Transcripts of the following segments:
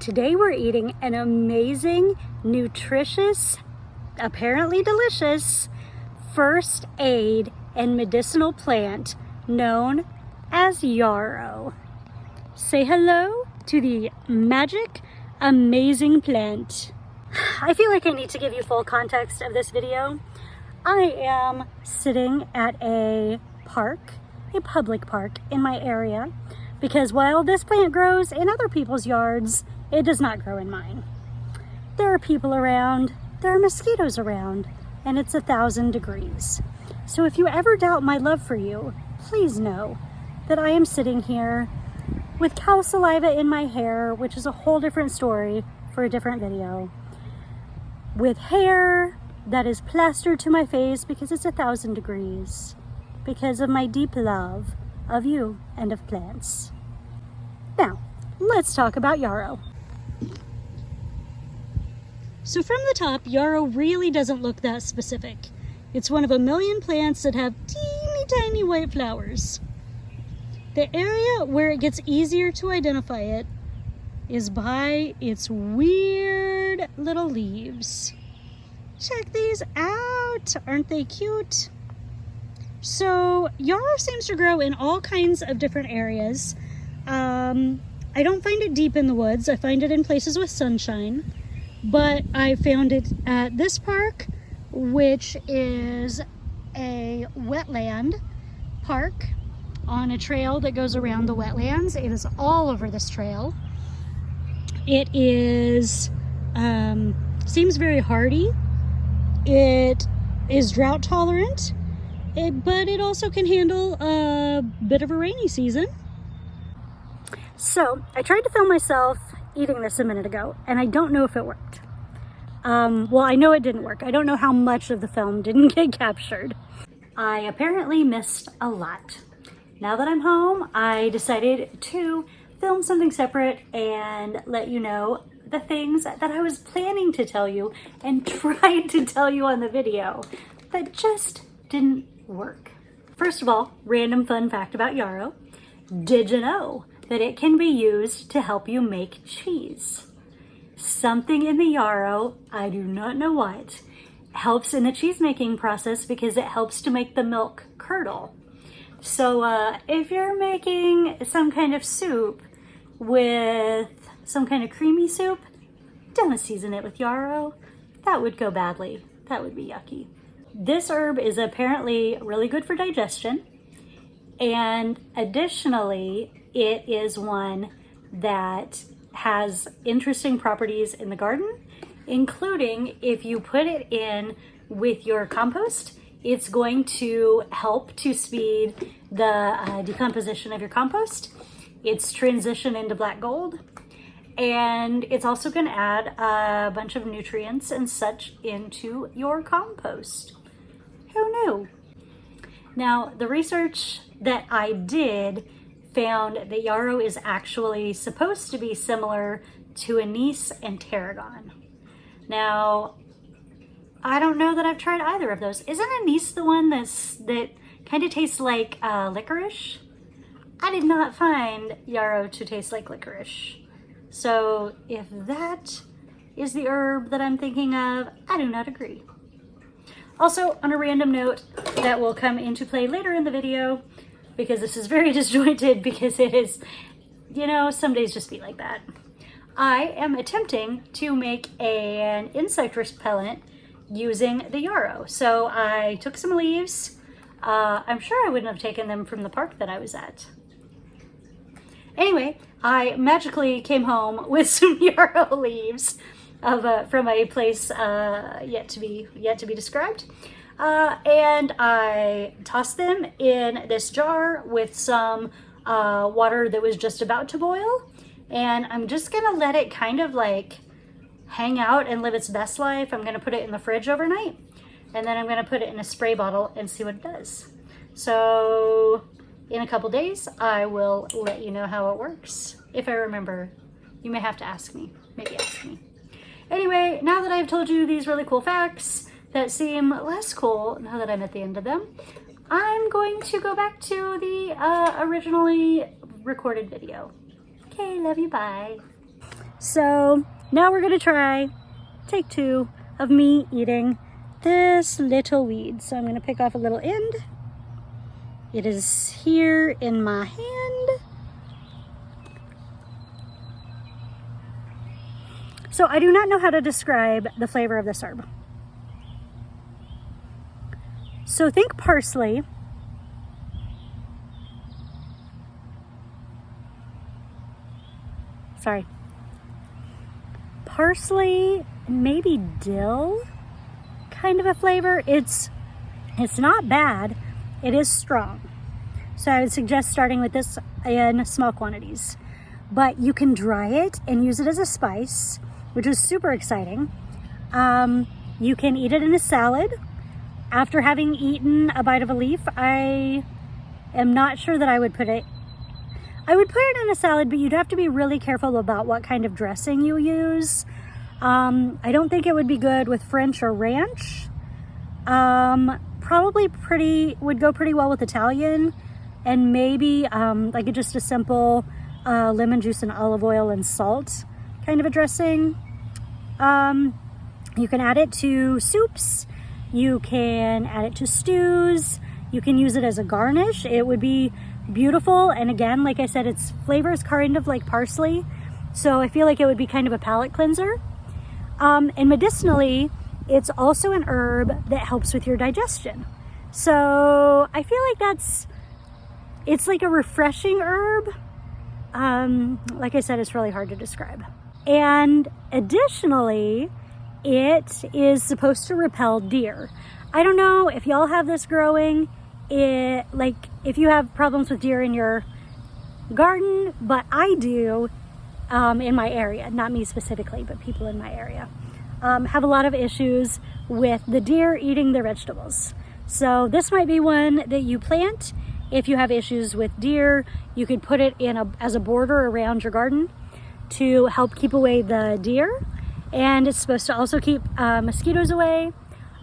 Today we're eating an amazing, nutritious, apparently delicious, first aid and medicinal plant known as yarrow. Say hello to the magic, amazing plant. I feel like I need to give you full context of this video. I am sitting at a park, a public park in my area, because while this plant grows in other people's yards, it does not grow in mine. There are people around, there are mosquitoes around, and it's 1,000 degrees. So if you ever doubt my love for you, please know that I am sitting here with cow saliva in my hair, which is a whole different story for a different video, with hair that is plastered to my face because it's 1,000 degrees, because of my deep love of you and of plants. Now, let's talk about yarrow. So from the top, yarrow really doesn't look that specific. It's one of a million plants that have teeny tiny white flowers. The area where it gets easier to identify it is by its weird little leaves. Check these out, aren't they cute? So yarrow seems to grow in all kinds of different areas. I don't find it deep in the woods. I find it in places with sunshine, but I found it at this park, which is a wetland park on a trail that goes around the wetlands. It is all over this trail. It is, seems very hardy. It is drought tolerant, but it also can handle a bit of a rainy season. So I tried to film myself eating this a minute ago, and I don't know if it worked. Well, I know it didn't work. I don't know how much of the film didn't get captured. I apparently missed a lot. Now that I'm home, I decided to film something separate and let you know the things that I was planning to tell you and tried to tell you on the video that just didn't work. First of all, random fun fact about yarrow. Did you know that it can be used to help you make cheese? Something in the yarrow, I do not know what, helps in the cheese making process because it helps to make the milk curdle. So if you're making some kind of soup with some kind of creamy soup, don't season it with yarrow. That would go badly. That would be yucky. This herb is apparently really good for digestion, and additionally, it is one that has interesting properties in the garden, including if you put it in with your compost, it's going to help to speed the decomposition of your compost, its transition into black gold, and it's also going to add a bunch of nutrients and such into your compost. Who knew? Now, the research that I did found that yarrow is actually supposed to be similar to anise and tarragon. Now, I don't know that I've tried either of those. Isn't anise the one that kind of tastes like licorice? I did not find yarrow to taste like licorice. So if that is the herb that I'm thinking of, I do not agree. Also, on a random note that will come into play later in the video, because this is very disjointed because it is, you know, some days just be like that. I am attempting to make an insect repellent using the yarrow. So I took some leaves. I'm sure I wouldn't have taken them from the park that I was at. Anyway, I magically came home with some yarrow leaves from a place yet to be described. And I tossed them in this jar with some water that was just about to boil. And I'm just gonna let it kind of like hang out and live its best life. I'm gonna put it in the fridge overnight, and then I'm gonna put it in a spray bottle and see what it does. So in a couple days, I will let you know how it works. If I remember, you may have to ask me, maybe ask me. Anyway, now that I've told you these really cool facts that seem less cool now that I'm at the end of them, I'm going to go back to the originally recorded video. Okay, love you, bye. So now we're gonna try take 2 of me eating this little weed. So I'm gonna pick off a little end. It is here in my hand. So I do not know how to describe the flavor of this herb. So think parsley. Sorry. Parsley, maybe dill kind of a flavor. It's not bad. It is strong. So I would suggest starting with this in small quantities. But you can dry it and use it as a spice, which is super exciting. You can eat it in a salad. After having eaten a bite of a leaf, I am not sure that I would put it in a salad, but you'd have to be really careful about what kind of dressing you use. I don't think it would be good with French or ranch. Probably would go pretty well with Italian, and maybe like just a simple lemon juice and olive oil and salt kind of a dressing. You can add it to soups. You can add it to stews. You can use it as a garnish. It would be beautiful. And again, like I said, its flavor is kind of like parsley. So I feel like it would be kind of a palate cleanser. And medicinally, it's also an herb that helps with your digestion. So I feel like it's like a refreshing herb. Like I said, it's really hard to describe. And additionally, it is supposed to repel deer. I don't know if y'all have this growing, like if you have problems with deer in your garden, but I do in my area, not me specifically, but people in my area have a lot of issues with the deer eating their vegetables. So this might be one that you plant. If you have issues with deer, you could put it in as a border around your garden to help keep away the deer. And it's supposed to also keep mosquitoes away.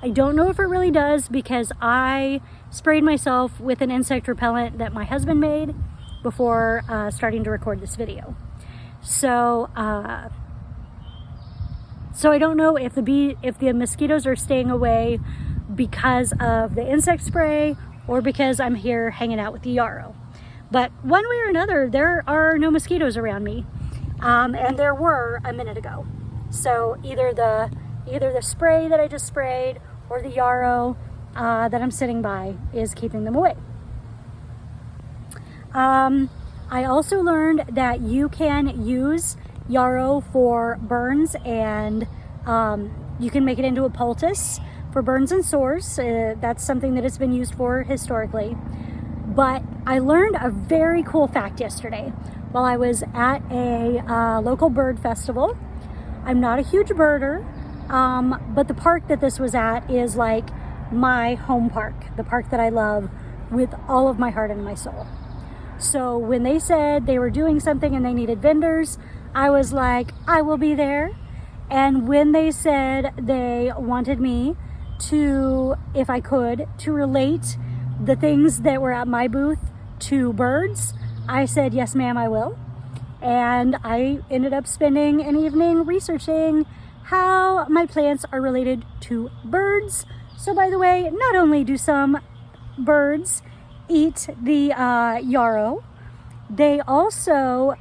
I don't know if it really does because I sprayed myself with an insect repellent that my husband made before starting to record this video. So I don't know if the mosquitoes are staying away because of the insect spray or because I'm here hanging out with the Yarrow. But one way or another, there are no mosquitoes around me, and there were a minute ago. So either the spray that I just sprayed or the Yarrow that I'm sitting by is keeping them away. I also learned that you can use Yarrow for burns, and you can make it into a poultice for burns and sores. That's something that it's been used for historically. But I learned a very cool fact yesterday while I was at a local bird festival. I'm not a huge birder, but the park that this was at is like my home park, the park that I love with all of my heart and my soul. So when they said they were doing something and they needed vendors, I was like, I will be there. And when they said they wanted me to, if I could, to relate the things that were at my booth to birds, I said, yes, ma'am, I will. And I ended up spending an evening researching how my plants are related to birds. So by the way, not only do some birds eat the yarrow, they also,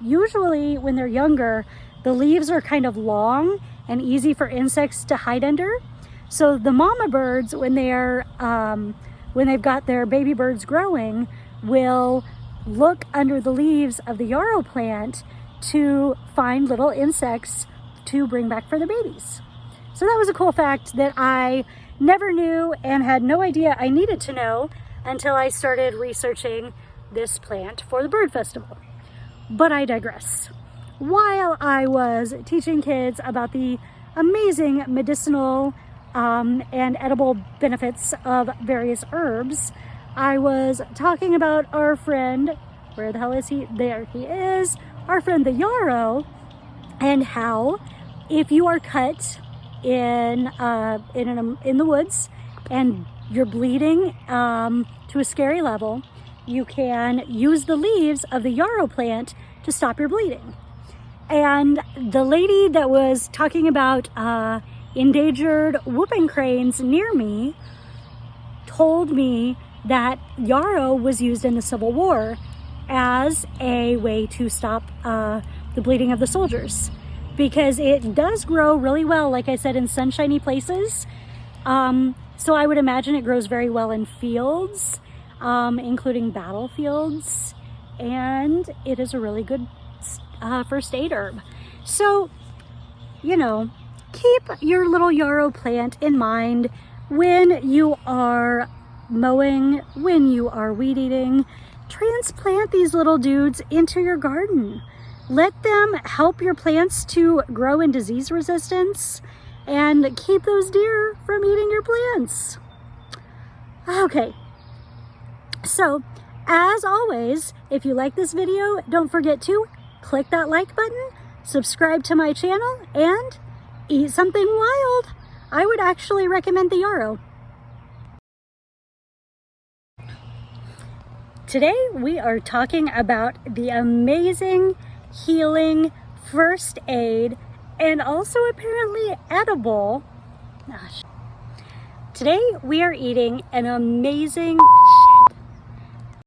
usually when they're younger, the leaves are kind of long and easy for insects to hide under. So the mama birds, when they've got their baby birds growing, will look under the leaves of the yarrow plant to find little insects to bring back for their babies. So that was a cool fact that I never knew and had no idea I needed to know until I started researching this plant for the bird festival. But I digress. While I was teaching kids about the amazing medicinal and edible benefits of various herbs, I was talking about our friend, where the hell is he? There he is, our friend the yarrow, and how if you are cut in the woods and you're bleeding to a scary level, you can use the leaves of the yarrow plant to stop your bleeding. And the lady that was talking about endangered whooping cranes near me told me that yarrow was used in the Civil War as a way to stop the bleeding of the soldiers, because it does grow really well, like I said, in sunshiny places. So I would imagine it grows very well in fields, including battlefields, and it is a really good first aid herb. So, you know, keep your little yarrow plant in mind when you are mowing, when you are weed eating. Transplant these little dudes into your garden. Let them help your plants to grow in disease resistance and keep those deer from eating your plants. Okay, so as always, if you like this video, don't forget to click that like button, subscribe to my channel, and eat something wild. I would actually recommend the yarrow. Today we are talking about the amazing healing first aid and also apparently edible. Today we are eating an amazing